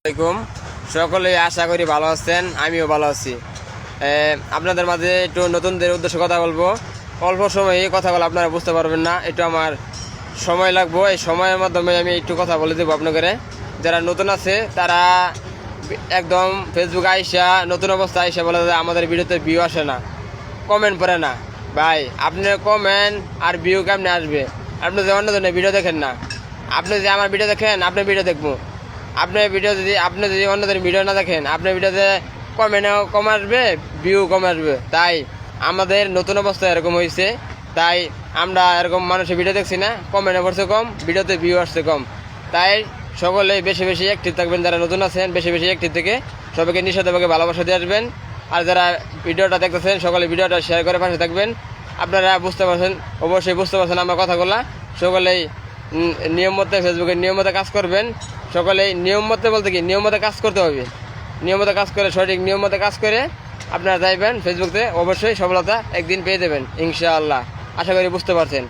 আসসালামাইকুম। সকলেই আশা করি ভালো আছেন, আমিও ভালো আছি। আপনাদের মাঝে একটু নতুনদের উদ্দেশ্যে কথা বলবো। অল্প সময়ে কথাগুলো আপনারা বুঝতে পারবেন না, একটু আমার সময় লাগবো। এই সময়ের মাধ্যমে আমি একটু কথা বলে দেবো আপনাদের। যারা নতুন আছে তারা একদম ফেসবুক আইসা নতুন অবস্থা আইসা বলে যে আমাদের ভিডিওতে ভিউ আসে না, কমেন্ট পড়ে না। ভাই, আপনার কমেন্ট আর ভিউ কেমনে আসবে? আপনি যে অন্য ধরনের ভিডিও দেখেন না, আপনি যে আমার ভিডিও দেখেন, আপনার ভিডিও দেখবো। আপনি যদি অন্যদের ভিডিও না দেখেন, আপনার ভিডিওতে কমেন্টও কম আসবে, ভিউ কম আসবে। তাই আমাদের নতুন অবস্থা এরকম হয়েছে। তাই আমরা এরকম মানুষের ভিডিও দেখছি না, কমেন্টে পড়ছে কম, ভিডিওতে ভিউ আসছে কম। তাই সকলে বেশি বেশি অ্যাক্টিভ থাকবেন। যারা নতুন আছেন বেশি বেশি অ্যাক্টিভ থেকে সবাইকে নিঃস্বার্থভাবে ভালোবাসা দিয়ে আসবেন। আর যারা ভিডিওটা দেখতেছেন সকলে ভিডিওটা শেয়ার করে পাশে থাকবেন। আপনারা বুঝতে পারছেন, অবশ্যই বুঝতে পারছেন আমার কথাগুলো। সকলেই নিয়ম মতো ফেসবুকের নিয়ম মতো কাজ করবেন। সকলেই নিয়ম মতো বলতে কি, নিয়ম মতো কাজ করতে হবে। নিয়ম মতো কাজ করে, সঠিক নিয়ম মতো কাজ করে আপনারা যাইবেন ফেসবুকে, অবশ্যই সফলতা একদিন পেয়ে দেবেন ইনশাআল্লাহ। আশা করি বুঝতে পারছেন।